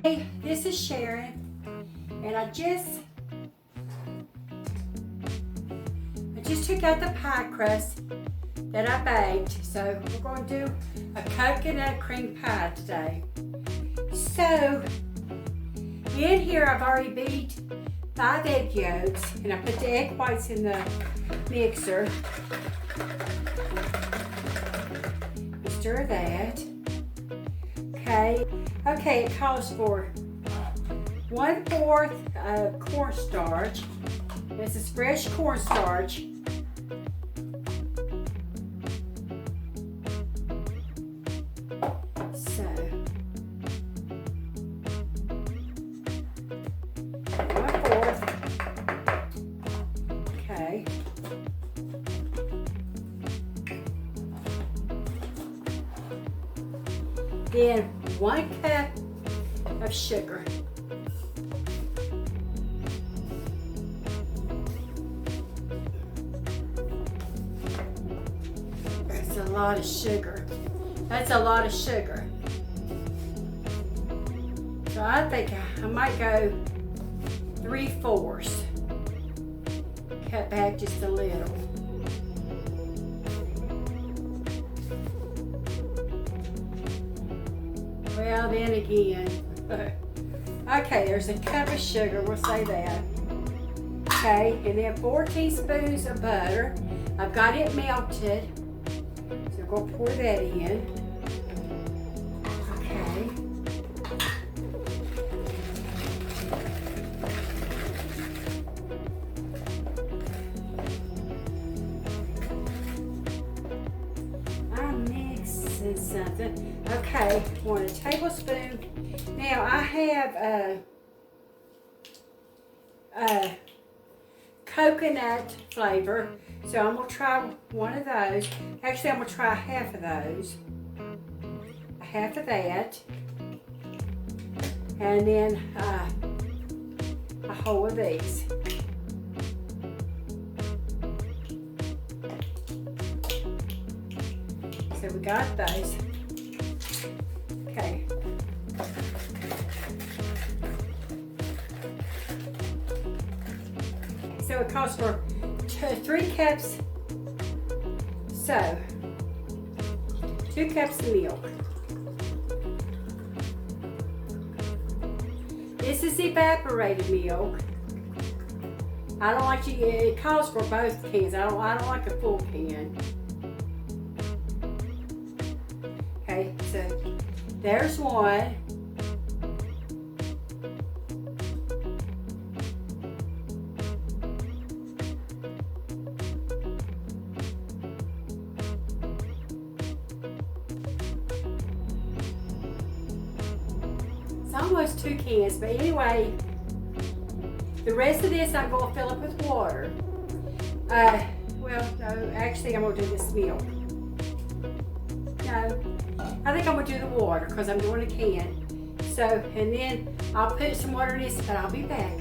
Hey, this is Sharon, and I just took out the pie crust that I baked. So we're going to do a coconut cream pie today. So in here I've already beat 5 egg yolks, and I put the egg whites in the mixer. Stir that. Okay, it calls for 1/4 of cornstarch. This is fresh cornstarch. So, 1/4. Okay. Then 1 cup of sugar. That's a lot of sugar. That's a lot of sugar. So I think I might go 3/4. Cut back just a little. Well, then again. Okay, there's a cup of sugar, we'll say that. Okay, and then 4 teaspoons of butter. I've got it melted, so we're going to pour that in. Okay. I'm mixing something. Okay, 1 tablespoon. Now I have a coconut flavor, so I'm gonna try 1 of those. Actually, I'm gonna try half of those. Half of that, and then a whole of these. So we got those. Okay. So it calls for 3 cups. So 2 cups of milk. This is evaporated milk. I don't like to. It calls for both cans. I don't like a full can. Okay, so there's 1. It's almost 2 cans, but anyway, the rest of this I'm going to fill up with water. Well, no, actually I'm going to do this milk. No, I think I'm going to do the water because I'm doing a can. So, and then I'll put some water in this, but I'll be back.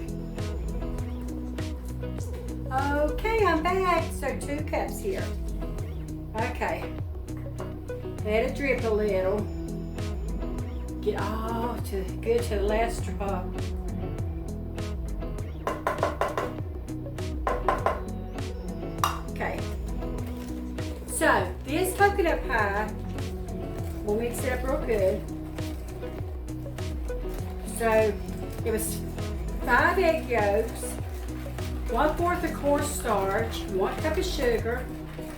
Okay, I'm back. So 2 cups here. Okay. Let it drip a little. Get all good to the last drop. Okay. So this coconut pie, we'll mix it up real good. So it was 5 egg yolks, 1/4 of cornstarch, 1 cup of sugar,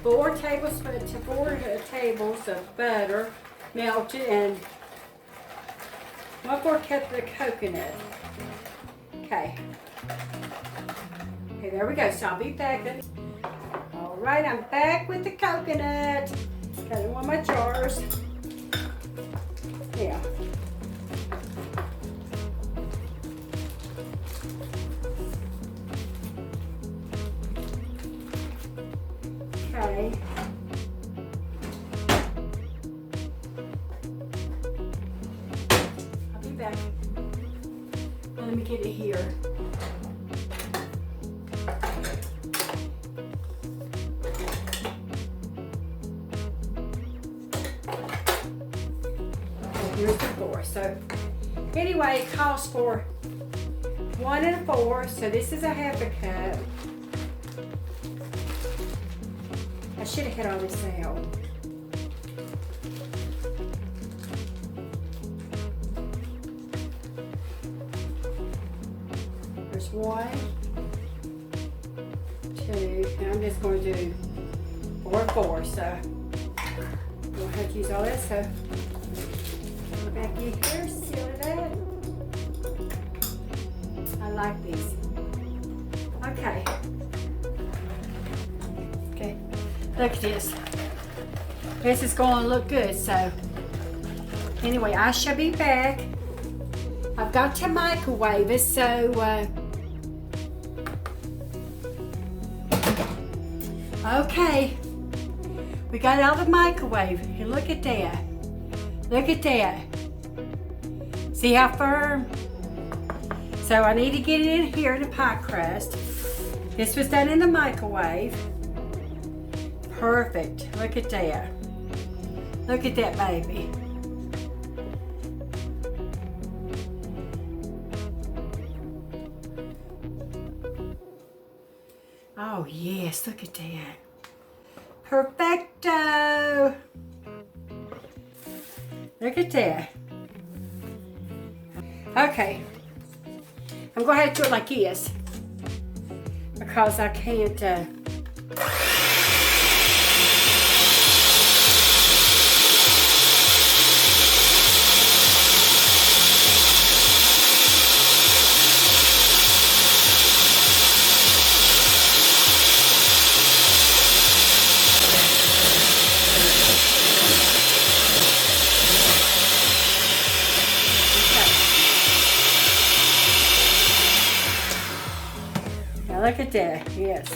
4 tables of butter melted, and 1/4 cup of coconut. Okay. Okay, there we go. So I'll be back. All right, I'm back with the coconut. Got it in one of my jars. Yeah. Okay. I'll be back. Well, let me get it here. Here's the floor. So Anyway, it calls for 1 1/4, so this is a 1/2 cup. I should have had all this out. There's 1, 2, and I'm just going to do 4 4, so we'll have to use all that stuff. Go back in here, seal it up. I like these. Okay. Okay, look at this. This is going to look good, so anyway, I shall be back. I've got to microwave it, so okay. We got it out of the microwave, and look at that. Look at that. See how firm? So I need to get it in here in the pie crust. This was done in the microwave. Perfect. Look at that. Look at that, baby. Oh yes, look at that. Perfecto. Look at that. Okay. I'm going to have to do it like this because I can't. Look at that, yes.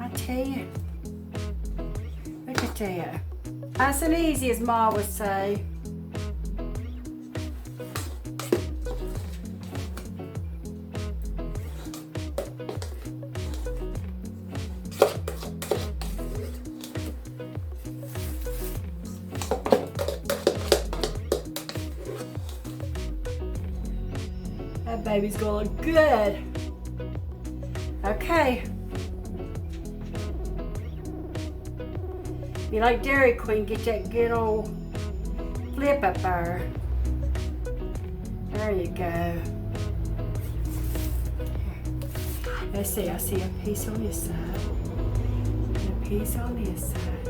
I tell you, look at that. Nice and easy, as Ma would say. That baby's gonna look good. Okay. You like Dairy Queen, get that good old flip up there. There you go. Let's see, I see a piece on this side and a piece on this side.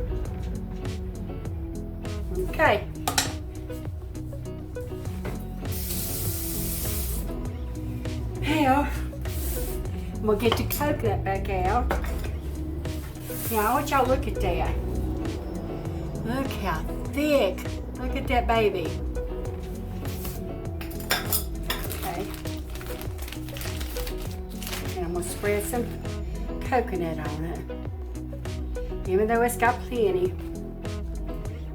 Okay. Now, I'm gonna get the coconut back out. Now I want y'all to look at that. Look how thick. Look at that baby. Okay. And I'm gonna spread some coconut on it. Even though it's got plenty.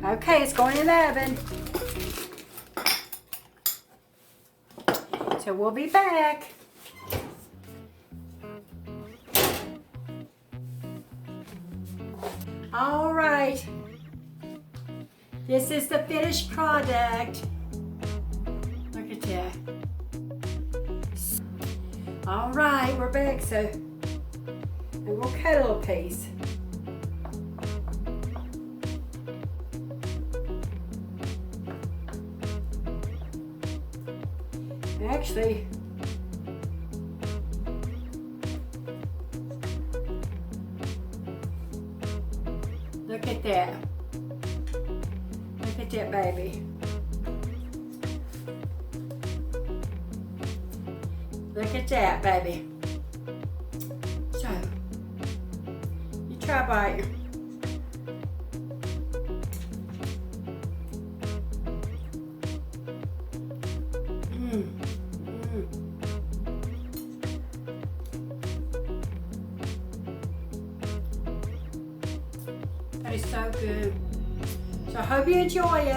Okay, it's going in the oven. So we'll be back. All right, this is the finished product. Look at that. All right, we're back, so and we'll cut a little piece. Actually, look at that. Look at that baby. Look at that baby. So, you try bite. That is so good. So I hope you enjoy it.